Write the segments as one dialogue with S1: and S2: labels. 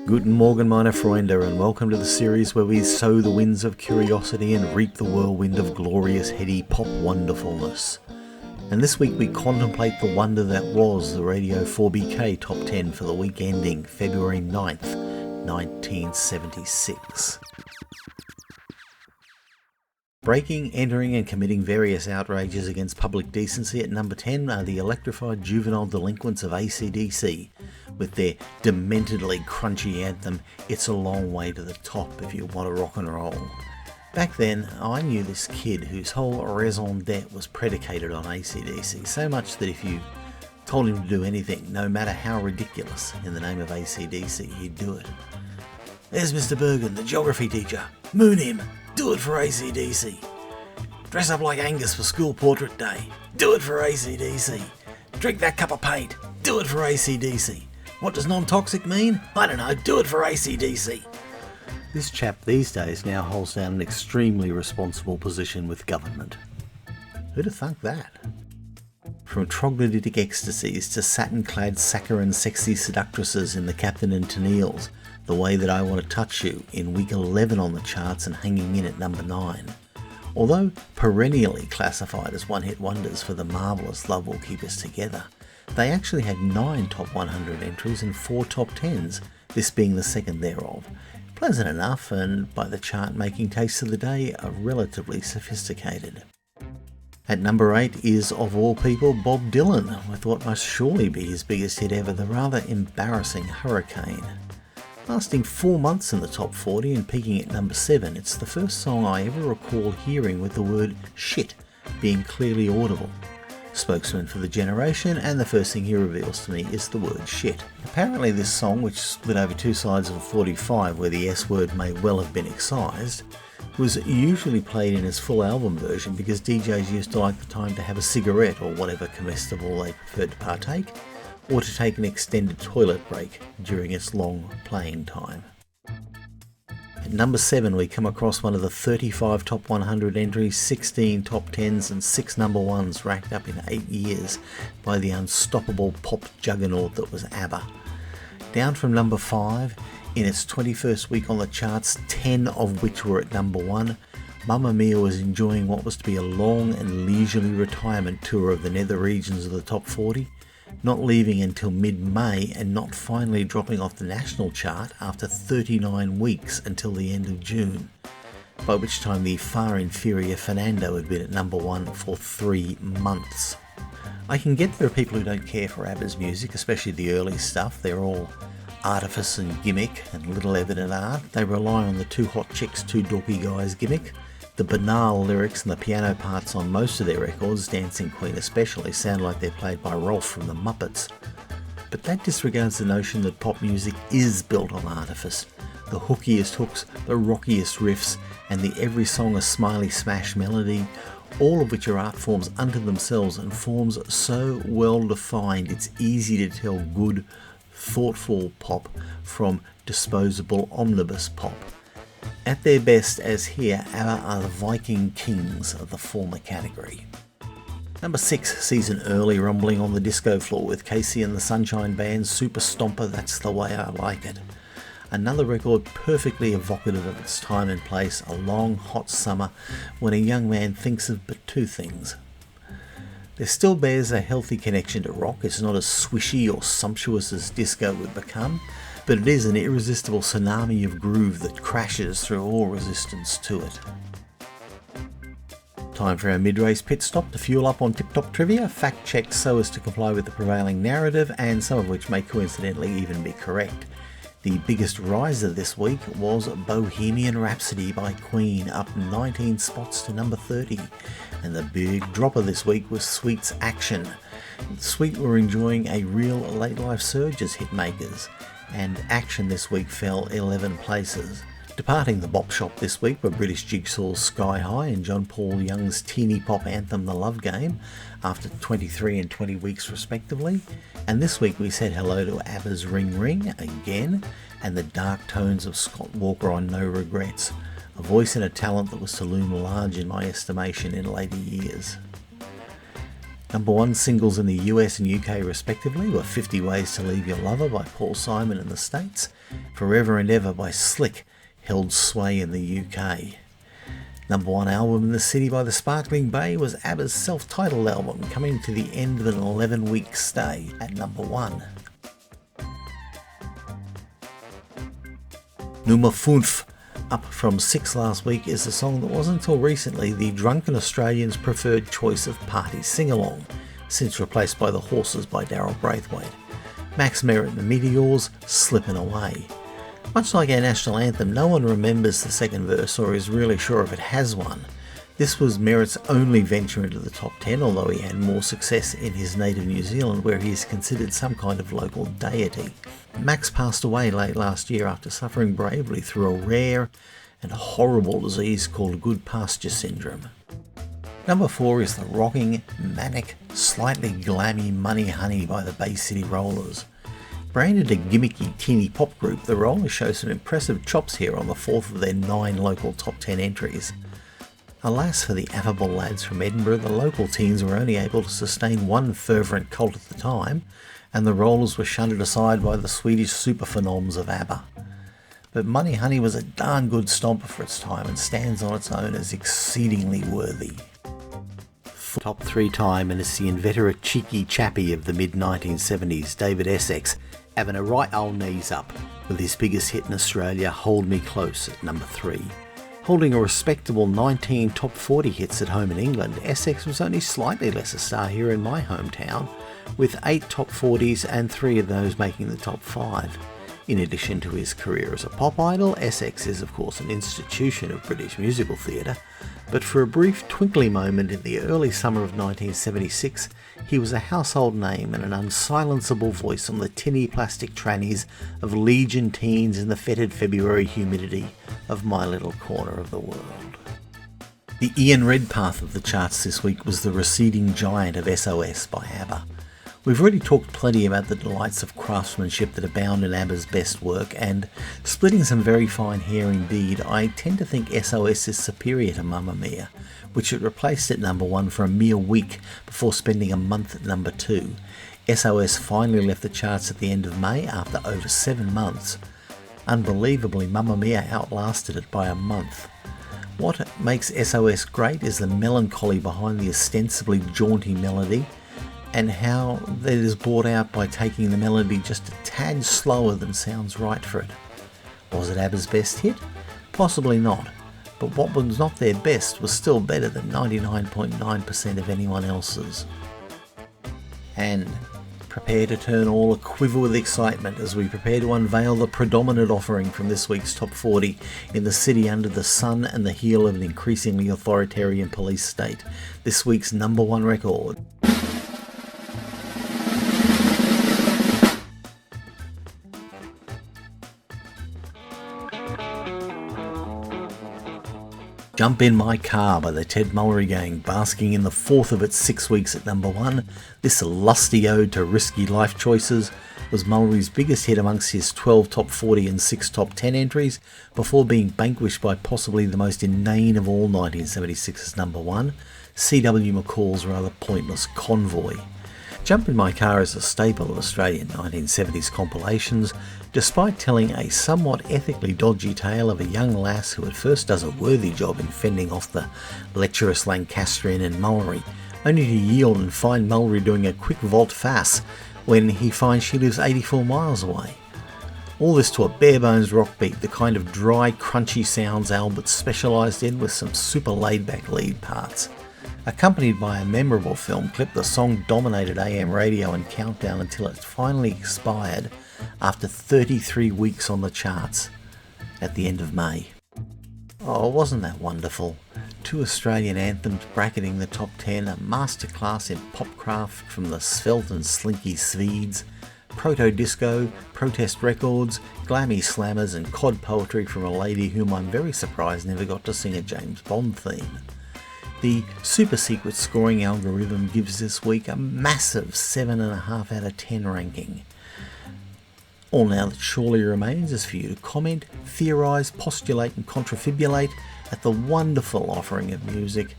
S1: Guten Morgen, meine Freunde, and welcome to the series where we sow the winds of curiosity and reap the whirlwind of glorious, heady pop wonderfulness. And this week we contemplate the wonder that was the Radio 4BK Top 10 for the week ending February 9th, 1976. Breaking, entering and committing various outrages against public decency at number 10 are the electrified juvenile delinquents of AC/DC, with their dementedly crunchy anthem, It's a Long Way to the Top If You Want to Rock and Roll. Back then, I knew this kid whose whole raison d'etre was predicated on AC/DC, so much that if you told him to do anything, no matter how ridiculous, in the name of AC/DC, he'd do it. There's Mr. Bergen, the geography teacher. Moon him. Do it for AC/DC. Dress up like Angus for school portrait day. Do it for AC/DC. Drink that cup of paint. Do it for AC/DC. What does non-toxic mean? I don't know. Do it for AC/DC. This chap these days now holds down an extremely responsible position with government. Who'd have thunk that? From troglodytic ecstasies to satin-clad saccharine sexy seductresses in the Captain and Tennille's, The Way That I Want to Touch You in week 11 on the charts and hanging in at number 9. Although perennially classified as one-hit wonders for the marvellous Love Will Keep Us Together, they actually had 9 top 100 entries and 4 top 10s, this being the second thereof. Pleasant enough, and by the chart-making tastes of the day, are relatively sophisticated. At number 8 is, of all people, Bob Dylan, with what must surely be his biggest hit ever, the rather embarrassing Hurricane. Lasting 4 months in the top 40 and peaking at number 7, it's the first song I ever recall hearing with the word shit being clearly audible. Spokesman for the generation, and the first thing he reveals to me is the word shit. Apparently this song, which split over 2 sides of a 45 where the S word may well have been excised, was usually played in its full album version because DJs used to like the time to have a cigarette or whatever comestible they preferred to partake, or to take an extended toilet break during its long playing time. At number 7 we come across one of the 35 top 100 entries, 16 top 10s and 6 number 1s racked up in 8 years by the unstoppable pop juggernaut that was ABBA. Down from number 5, in its 21st week on the charts, 10 of which were at number 1, Mamma Mia was enjoying what was to be a long and leisurely retirement tour of the nether regions of the top 40, not leaving until mid-May and not finally dropping off the national chart after 39 weeks until the end of June, by which time the far inferior Fernando had been at number 1 for 3 months. I can get there are people who don't care for ABBA's music, especially the early stuff. They're all artifice and gimmick and little evident art. They rely on the two hot chicks, two dorky guys gimmick. The banal lyrics and the piano parts on most of their records, Dancing Queen especially, sound like they're played by Rolf from the Muppets. But that disregards the notion that pop music is built on artifice. The hookiest hooks, the rockiest riffs, and the every song a smiley smash melody, all of which are art forms unto themselves and forms so well defined it's easy to tell good, thoughtful pop from disposable omnibus pop. At their best, as here, ABBA are the Viking kings of the former category. Number 6 sees an early rumbling on the disco floor with Casey and the Sunshine Band's Super Stomper, That's the Way I Like It. Another record perfectly evocative of its time and place, a long, hot summer when a young man thinks of but two things. There still bears a healthy connection to rock. It's not as swishy or sumptuous as disco would become, but it is an irresistible tsunami of groove that crashes through all resistance to it. Time for our mid-race pit stop to fuel up on tip-top trivia, fact-checked so as to comply with the prevailing narrative, and some of which may coincidentally even be correct. The biggest riser this week was Bohemian Rhapsody by Queen, up 19 spots to number 30. And the big dropper this week was Sweet's Action. Sweet were enjoying a real late life surge as hitmakers, and Action this week fell 11 places. Departing the bop shop this week were British Jigsaw's Sky High and John Paul Young's teeny pop anthem The Love Game, after 23 and 20 weeks respectively. And this week we said hello to ABBA's Ring Ring again, and the dark tones of Scott Walker on No Regrets, a voice and a talent that was to loom large in my estimation in later years. Number 1 singles in the US and UK respectively were 50 Ways to Leave Your Lover by Paul Simon in the States, Forever and Ever by Slick held sway in the UK. Number 1 album in the city by the Sparkling Bay was ABBA's self-titled album, coming to the end of an 11-week stay at number 1. Nummer 5, up from 6 last week, is a song that was until recently the drunken Australians' preferred choice of party sing-along, since replaced by The Horses by Daryl Braithwaite. Max Merritt and the Meteors, Slippin'Away. Much like our national anthem, no one remembers the second verse or is really sure if it has one. This was Merritt's only venture into the top 10, although he had more success in his native New Zealand, where he is considered some kind of local deity. Max passed away late last year after suffering bravely through a rare and horrible disease called good pasture syndrome. Number 4 is the rocking, manic, slightly glammy Money Honey by the Bay City Rollers. Branded a gimmicky teeny pop group, the Rollers show some impressive chops here on the 4th of their 9 local top 10 entries. Alas for the affable lads from Edinburgh, the local teens were only able to sustain one fervent cult at the time, and the Rollers were shunted aside by the Swedish superphenoms of ABBA. But Money Honey was a darn good stomper for its time and stands on its own as exceedingly worthy. Top 3 time, and it's the inveterate cheeky chappy of the mid-1970s, David Essex, having a right old knees up with his biggest hit in Australia, Hold Me Close, at number 3. Holding a respectable 19 top 40 hits at home in England, Essex was only slightly less a star here in my hometown, with 8 top 40s and 3 of those making the top 5. In addition to his career as a pop idol, Essex is of course an institution of British musical theatre, but for a brief twinkly moment in the early summer of 1976, he was a household name and an unsilenceable voice on the tinny plastic trannies of Legion teens in the fetid February humidity of my little corner of the world. The Ian Redpath of the charts this week was The Receding Giant of SOS by ABBA. We've already talked plenty about the delights of craftsmanship that abound in ABBA's best work, and splitting some very fine hair indeed, I tend to think SOS is superior to Mamma Mia, which it replaced at number 1 for a mere week before spending a month at number 2. SOS finally left the charts at the end of May after over 7 months. Unbelievably, Mamma Mia outlasted it by a month. What makes SOS great is the melancholy behind the ostensibly jaunty melody, and how that is brought out by taking the melody just a tad slower than sounds right for it. Was it ABBA's best hit? Possibly not, but what was not their best was still better than 99.9% of anyone else's. And prepare to turn all a quiver with excitement as we prepare to unveil the predominant offering from this week's top 40 in the city under the sun and the heel of an increasingly authoritarian police state. This week's number 1 record. Jump in My Car by the Ted Mulry Gang, basking in the 4th of its 6 weeks at number 1. This lusty ode to risky life choices was Mulry's biggest hit amongst his 12 top 40 and 6 top 10 entries, before being vanquished by possibly the most inane of all 1976's number 1, C.W. McCall's rather pointless Convoy. Jump in My Car is a staple of Australian 1970s compilations, despite telling a somewhat ethically dodgy tale of a young lass who at first does a worthy job in fending off the lecherous Lancastrian and Mulry, only to yield and find Mulry doing a quick volte-face when he finds she lives 84 miles away. All this to a bare-bones rock beat, the kind of dry, crunchy sounds Albert specialised in, with some super laid-back lead parts. Accompanied by a memorable film clip, the song dominated AM radio and countdown until it finally expired after 33 weeks on the charts at the end of May. Oh, wasn't that wonderful? 2 Australian anthems bracketing the top 10, a masterclass in popcraft from the svelte and slinky Swedes, proto-disco, protest records, glammy slammers and cod poetry from a lady whom I'm very surprised never got to sing a James Bond theme. The super secret scoring algorithm gives this week a massive 7.5 out of 10 ranking. All now that surely remains is for you to comment, theorise, postulate and contrafibulate at the wonderful offering of music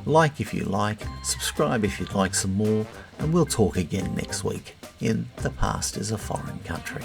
S1: Like if you like, subscribe if you'd like some more, and we'll talk again next week in The Past is a Foreign Country.